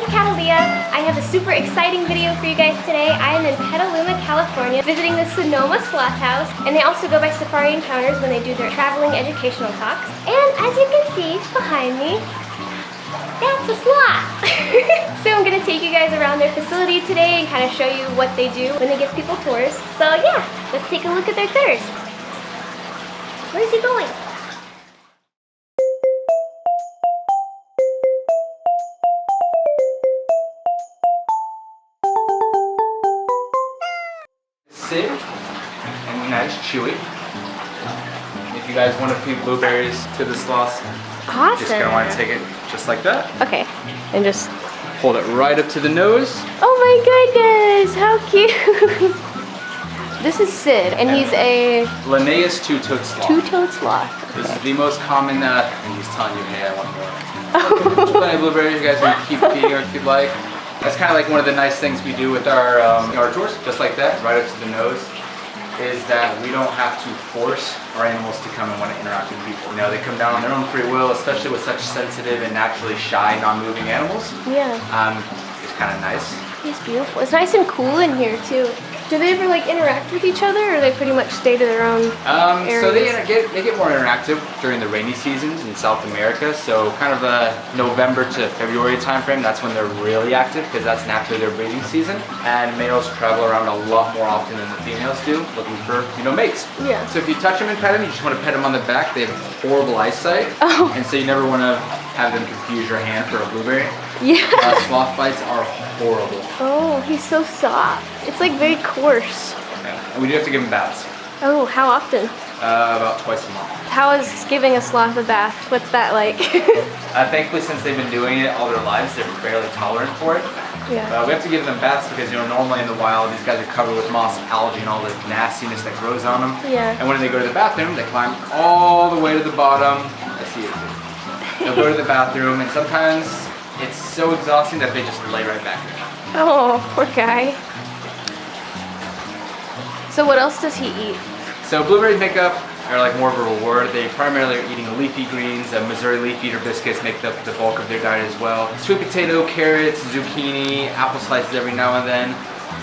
name's Catalea. I have a super exciting video for you guys today. I am in Petaluma, California, visiting the Sonoma Sloth House, and they also go by Safari Encounters when they do their traveling educational talks. And as you can see behind me, that's a sloth. So I'm gonna take you guys around their facility today and kind of show you what they do when they give people tours. So yeah, let's take a look at their critters. Where's he going? Sid, and that's Chewy. If you guys want to feed blueberries to the sloths, Awesome. just gonna want to take it just like that. Okay, and just Hold it right up to the nose. oh my goodness, how cute! This is Sid, and he's a Lineaged two-toed sloth. two-toed sloth. This is the most common, and he's telling you, hey, I want more. There's plenty of blueberries, you guys can keep feeding her if you'd like. That's kind of like one of the nice things we do with our tours, just like that, right up to the nose, is that we don't have to force our animals to come and want to interact with people. You know, they come down on their own free will, especially with such sensitive and naturally shy, non-moving animals. Yeah. It's kind of nice. He's beautiful. It's nice and cool in here too. Do they ever like interact with each other, or they pretty much stay to their own areas? So they get more interactive during the rainy seasons in South America. So kind of November to February timeframe, that's when they're really active because that's naturally their breeding season. And males travel around a lot more often than the females do, looking for, mates. Yeah. So if you touch them and pet them, you just want to pet them on the back. They have horrible eyesight. Oh. And so you never want to have them confuse your hand for a blueberry. Yeah. Sloth bites are horrible. Oh, he's so soft. It's like very coarse. Yeah. And we do have to give them baths. Oh, how often? About twice a month. How is giving a sloth a bath? What's that like? Thankfully, since they've been doing it all their lives, they're fairly tolerant for it. Yeah. We have to give them baths because, normally in the wild, these guys are covered with moss, algae, and all the nastiness that grows on them. Yeah. And when they go to the bathroom, they climb all the way to the bottom. I see it. They'll go to the bathroom, and sometimes it's so exhausting that they just lay right back there. Oh, poor guy. So what else does he eat? So blueberries make up are like more of a reward. They primarily are eating leafy greens. Missouri leaf eater biscuits make up the bulk of their diet as well. Sweet potato, carrots, zucchini, apple slices every now and then.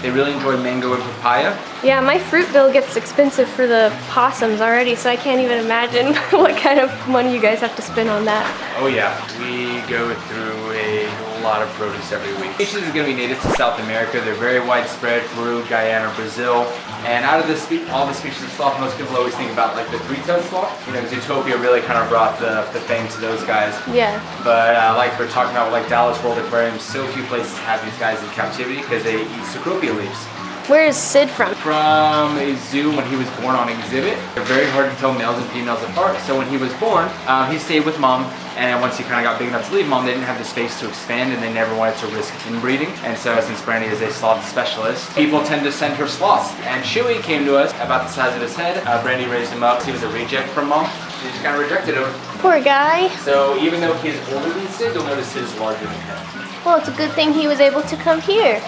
They really enjoy mango and papaya. Yeah, my fruit bill gets expensive for the possums already, so I can't even imagine what kind of money you guys have to spend on that. Oh yeah, we go through a lot of produce every week. Leachies is going to be native to South America. They're very widespread, Peru, Guyana, Brazil. And out of all the species of sloth, most people always think about like the three-toed sloth. Because Utopia really kind of brought the fame to those guys. Yeah. But like we're talking about like Dallas World Aquarium, so few places have these guys in captivity because they eat cecropia leaves. Where is Sid from? From a zoo when he was born on exhibit. They're very hard to tell males and females apart. So when he was born, he stayed with mom. And once he kind of got big enough to leave mom, they didn't have the space to expand and they never wanted to risk inbreeding. And so since Brandy is a sloth specialist, people tend to send her sloths. And Chewy came to us about the size of his head. Brandy raised him up. He was a reject from mom. She just kind of rejected him. Poor guy. So even though he's older than Sid, you'll notice Sid is larger than him. Well, it's a good thing he was able to come here.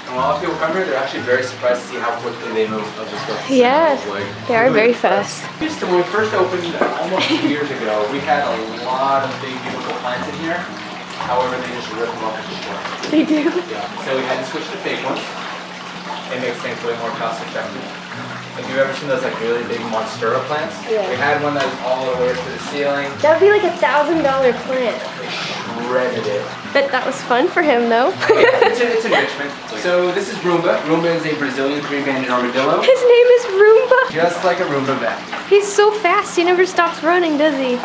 When a lot of people come here, they're actually very surprised to see how quickly they move up this road. Yeah, they are very fast. When we first opened almost 2 years ago, we had a lot of big, beautiful plants in here. However, they just rip them up and destroy them. They do? Yeah. So we had to switch to fake ones. It makes things way more cost effective. Have you ever seen those like really big monstera plants? Yeah. We had one that was all the way up to the ceiling. That would be like $1,000 plant. They shredded it. Bet that was fun for him though. Yeah, it's enrichment. So this is Roomba. Roomba is a Brazilian three-banded armadillo. His name is Roomba. Just like a Roomba bat. He's so fast, he never stops running, does he?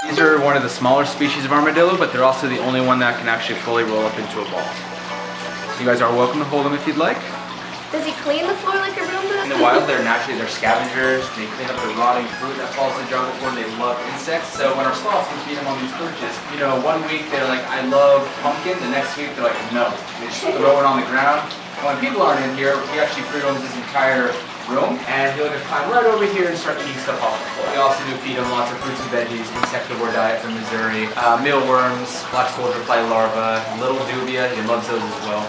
These are one of the smaller species of armadillo, but they're also the only one that can actually fully roll up into a ball. So you guys are welcome to hold them if you'd like. Does he clean the floor like a Roomba? In the wild, they're scavengers. They clean up the rotting fruit that falls in the jungle for them. They love insects. So when our sloths can feed them on these perches, 1 week they're like, I love pumpkin. The next week they're like, no. They just throw it on the ground. And when people aren't in here, he actually free roams this entire room, and he'll just climb right over here and start eating stuff off the floor. We also do feed him lots of fruits and veggies, insectivore diet from Missouri, mealworms, black soldier fly larvae, little dubia, he loves those as well.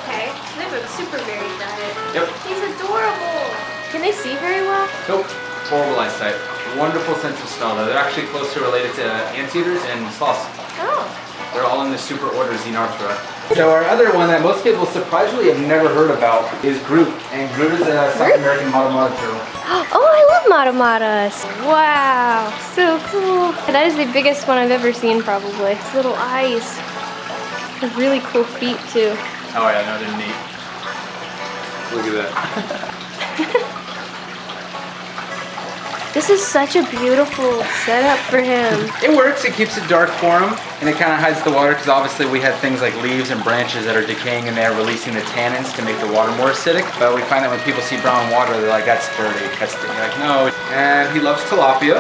Okay, so they have a super varied diet. Yep. He's adorable. Can they see very well? Nope. Horrible eyesight. Wonderful sense of smell though. They're actually closely related to anteaters and sloths. Oh. They're all in the super order Xenarthra. So our other one that most people surprisingly have never heard about is Groot. And Groot is a South American Matamata turtle. Oh, I love matamatas. Wow, so cool. That is the biggest one I've ever seen probably. Its little eyes. Have really cool feet too. Oh yeah, no, they're neat. Look at that. This is such a beautiful setup for him. It works, it keeps it dark for him, and it kind of hides the water because obviously we have things like leaves and branches that are decaying in there, releasing the tannins to make the water more acidic. But we find that when people see brown water, they're like, that's dirty, that's dirty. You're like, no. And he loves tilapia.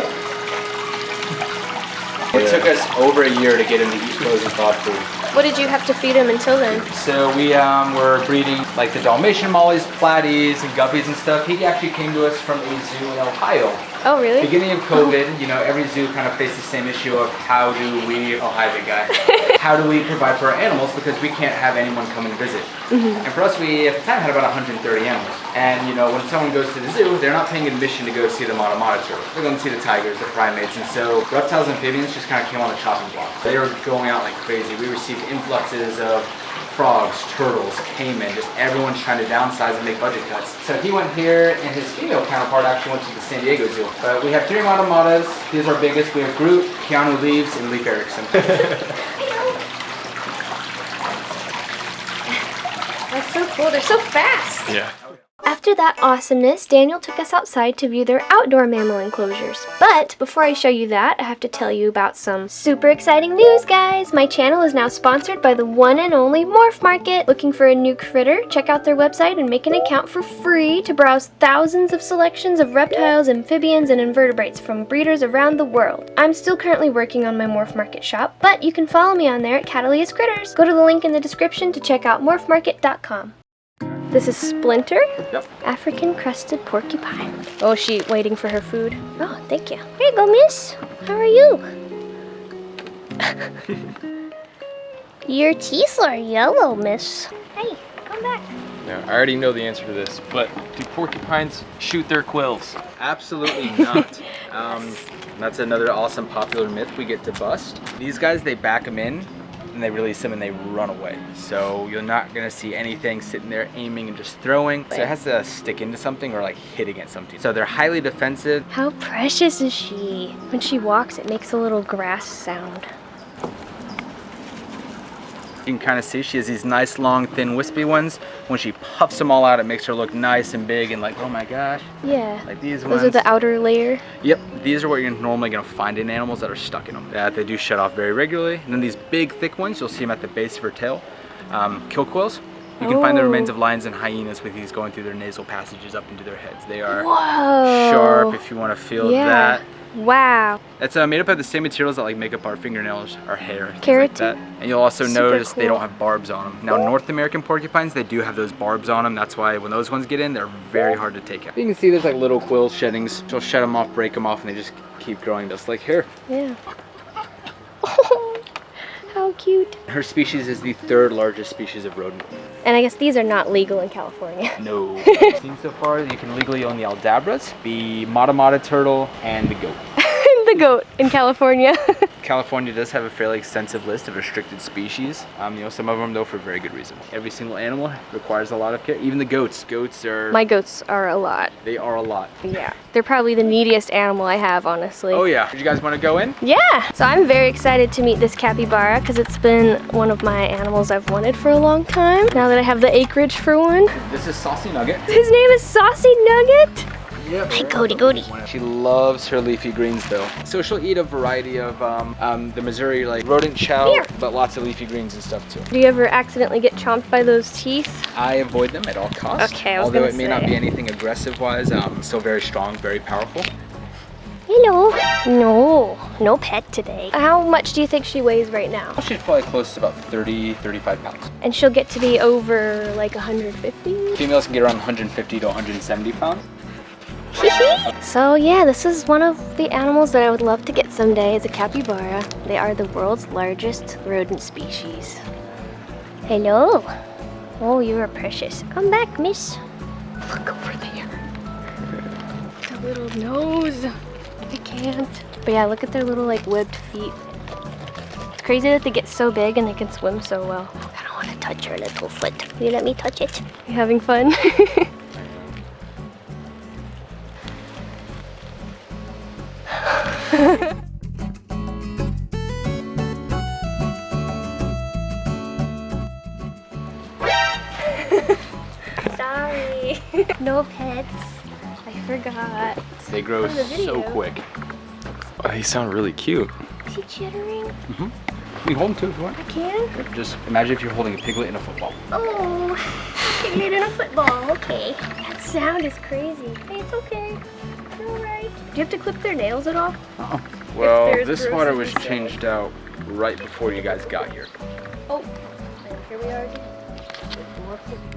It took us over a year to get him to eat frozen thawed food. What did you have to feed him until then? So we were breeding like the Dalmatian mollies, platies, and guppies and stuff. He actually came to us from a zoo in Ohio. Oh, really? Beginning of COVID, you know, every zoo kind of faced the same issue of how do we, oh hi big guy, how do we provide for our animals because we can't have anyone come and visit. And for us, we at the time had about 130 animals. And you know, when someone goes to the zoo, they're not paying admission to go see the Matamata turtle. They're going to see the tigers, the primates, and so reptiles and amphibians just kind of came on the chopping block. They were going out like crazy. We received influxes of frogs, turtles, caiman, just everyone's trying to downsize and make budget cuts. So he went here, and his female counterpart actually went to the San Diego Zoo. But we have 3 Matamatas. These are our biggest. We have Groot, Keanu Reeves, and Leif Erikson. That's so cool. They're so fast. Yeah. After that awesomeness, Daniel took us outside to view their outdoor mammal enclosures. But before I show you that, I have to tell you about some super exciting news, guys! My channel is now sponsored by the one and only Morph Market. Looking for a new critter? Check out their website and make an account for free to browse thousands of selections of reptiles, amphibians, and invertebrates from breeders around the world. I'm still currently working on my Morph Market shop, but you can follow me on there at CATALEAH'S CRITTERS. Go to the link in the description to check out morphmarket.com. This is Splinter, Yep. African crested porcupine. Oh, she's waiting for her food. Oh, thank you. Here you go, miss. How are you? Your teeth are yellow, miss. Hey, come back. Now, I already know the answer to this, but do porcupines shoot their quills? Absolutely not. That's another awesome popular myth we get to bust. These guys, they back them in, and they release them and they run away. So you're not gonna see anything sitting there aiming and just throwing. So it has to stick into something or like hit against something. So they're highly defensive. How precious is she? When she walks, it makes a little grass sound. You can kind of see she has these nice long thin wispy ones. When she puffs them all out, it makes her look nice and big and like, oh my gosh. Yeah. Like these ones. Those are the outer layer. Yep, these are what you're normally gonna find in animals that are stuck in them. That they do shut off very regularly. And then these big thick ones, you'll see them at the base of her tail. Kill quills. You can find the remains of lions and hyenas with these going through their nasal passages up into their heads. They are sharp if you want to feel that. Wow. It's made up of the same materials that like make up our fingernails, our hair, things Keratin. like that. And you'll also notice they cool. don't have barbs on them. Now North American porcupines, they do have those barbs on them. That's why when those ones get in, they're very hard to take out. You can see there's like little quill sheddings. She'll shed them off, break them off, and they just keep growing just like here. Yeah. Oh, how cute. Her species is the 3rd largest species of rodent. And I guess these are not legal in California. No. Seen so far, you can legally own the aldabras, the Matamata turtle, and the goat. The goat in California. California does have a fairly extensive list of restricted species. You know, some of them though for very good reason. Every single animal requires a lot of care. Even the goats. Goats are... My goats are a lot. They are a lot. Yeah. They're probably the neediest animal I have, honestly. Oh yeah. Do you guys want to go in? Yeah. So I'm very excited to meet this capybara because it's been one of my animals I've wanted for a long time. Now that I have the acreage for one. This is Saucy Nugget. His name is Saucy Nugget. Yep. Hi, goaty. She loves her leafy greens though. So she'll eat a variety of the Missouri like rodent chow, but lots of leafy greens and stuff too. Do you ever accidentally get chomped by those teeth? I avoid them at all costs. Okay, I was Although gonna it may say. not be anything aggressive wise, still very strong, very powerful. Hello. No pet today. How much do you think she weighs right now? She's probably close to about 30, 35 pounds. And she'll get to be over like 150? Females can get around 150 to 170 pounds. So yeah, this is one of the animals that I would love to get someday, is a capybara. They are the world's largest rodent species. Hello. Oh, you are precious. Come back, miss. Look over there. The little nose. Like can't. But yeah, look at their little like webbed feet. It's crazy that they get so big and they can swim so well. I don't want to touch her little foot. Will you let me touch it? You having fun? Sorry. No pets. I forgot. They grow so quick. Oh, they sound really cute. Is he chittering? You can hold them too if you want. I can? Just imagine if you're holding a piglet in a football. Oh, piglet in a football. Okay. That sound is crazy. Hey, it's okay. You're alright. Do you have to clip their nails at all? Well, there's this bruises water was inside. changed out right before you guys got here. Oh, here we are again.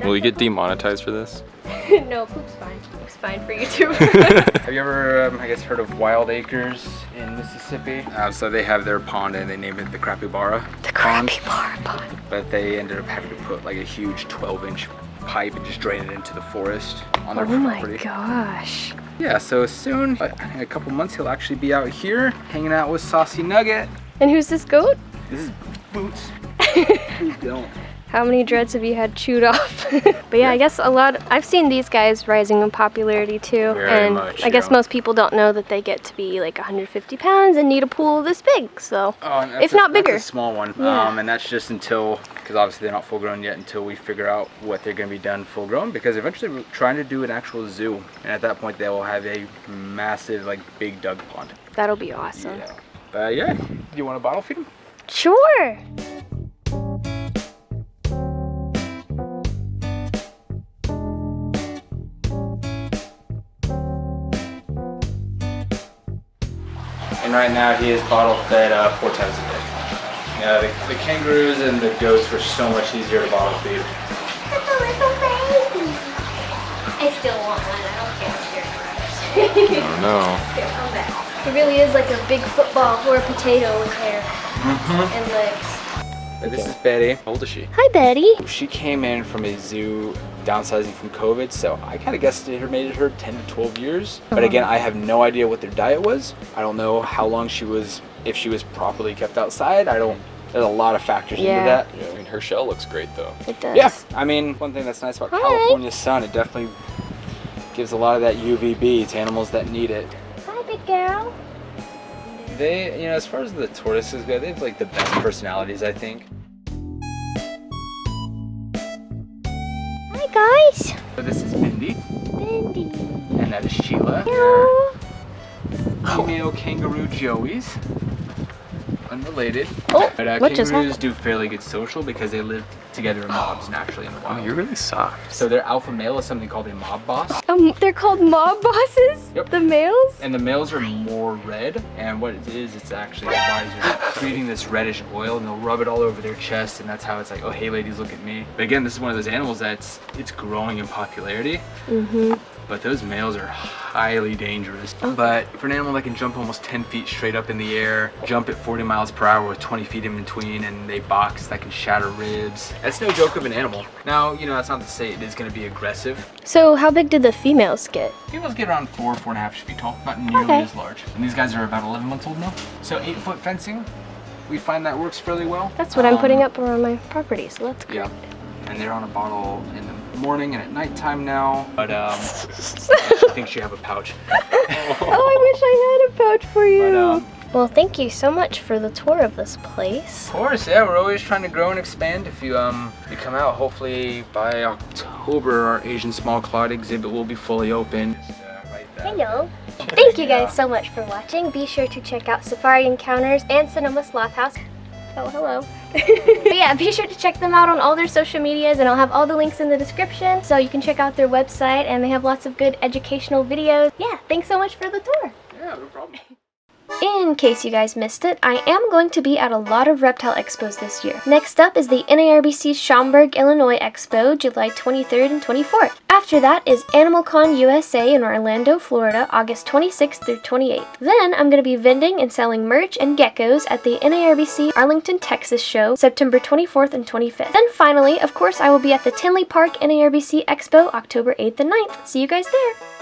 Will you get demonetized for this? No, poop's fine. Poop's fine for you too. Have you ever, I guess, heard of Wild Acres in Mississippi? So they have their pond and they named it the Capybara The pond. Capybara pond. But they ended up having to put like a huge 12-inch pipe and just drain it into the forest on their Oh property. my gosh. Yeah, so soon, in a couple months, he'll actually be out here hanging out with Saucy Nugget. And who's this goat? This is Boots. Who's going? How many dreads have you had chewed off? But yeah, I guess I've seen these guys rising in popularity too. Very and much, I guess yeah. most people don't know that they get to be like 150 pounds and need a pool this big, so. Oh, and If not bigger. That's a small one. Yeah. And that's just until, because obviously they're not full grown yet, until we figure out what they're going to be done full grown, because eventually we're trying to do an actual zoo. And at that point they will have a massive, like, big dug pond. That'll be awesome. Yeah. But yeah, do you want to bottle feed them? Sure. And right now he is bottle fed 4 times a day. Yeah, the kangaroos and the goats were so much easier to bottle feed. That's a little baby. I still want one. I don't care. Oh no. Here, come back. It really is like a big football or a potato with hair and legs. But this is Betty. How old is she? Hi, Betty. She came in from a zoo downsizing from COVID, so I kind of guesstimated her 10 to 12 years. But again, I have no idea what their diet was. I don't know how long she was, if she was properly kept outside. There's a lot of factors into that. Yeah, I mean, her shell looks great though. It does. Yeah, I mean, one thing that's nice about Hi. California sun, it definitely gives a lot of that UVB to animals that need it. Hi, big girl. They, as far as the tortoises go, they have like the best personalities, I think. Hi, guys. So this is Mindy, Mindy. and that is Sheila. Hello. Female kangaroo joeys. Unrelated. Oh, But what just kangaroos happened? do fairly good social because they live together in mobs naturally in the Oh, wild. you're really soft. So their alpha male is something called a mob boss. They're called mob bosses? Yep. The males? And the males are more red, and what it is, it's actually their bodies are creating this reddish oil, and they'll rub it all over their chest, and that's how it's like, oh hey ladies, look at me. But again, this is one of those animals that's growing in popularity. But those males are highly dangerous. But for an animal that can jump almost 10 feet straight up in the air, jump at 40 miles per hour with 20 feet in between, and they box that can shatter ribs, that's no joke of an animal. Now, that's not to say it is going to be aggressive. So how big did the females get? Females get around 4.5 feet tall, not nearly as large. And these guys are about 11 months old now. So 8-foot fencing, we find that works fairly well. That's what I'm putting up around my property, so that's great. Yeah. And they're on a bottle in the morning and at nighttime now. But she thinks you have a pouch. Oh, I wish I had a pouch for you. But, well, thank you so much for the tour of this place. of course, yeah, we're always trying to grow and expand. If you come out, hopefully by October, our Asian small clawed exhibit will be fully open. Hello. Thank you guys so much for watching. Be sure to check out Safari Encounters and Sonoma Sloth House. Oh, hello. But yeah, be sure to check them out on all their social medias, and I'll have all the links in the description so you can check out their website, and they have lots of good educational videos. Yeah, thanks so much for the tour. Yeah, no problem. In case you guys missed it, I am going to be at a lot of reptile expos this year. Next up is the NARBC Schaumburg, Illinois Expo, July 23rd and 24th. After that is AnimalCon USA in Orlando, Florida, August 26th through 28th. Then I'm going to be vending and selling merch and geckos at the NARBC Arlington, Texas show, September 24th and 25th. Then finally, of course, I will be at the Tinley Park NARBC Expo, October 8th and 9th. See you guys there!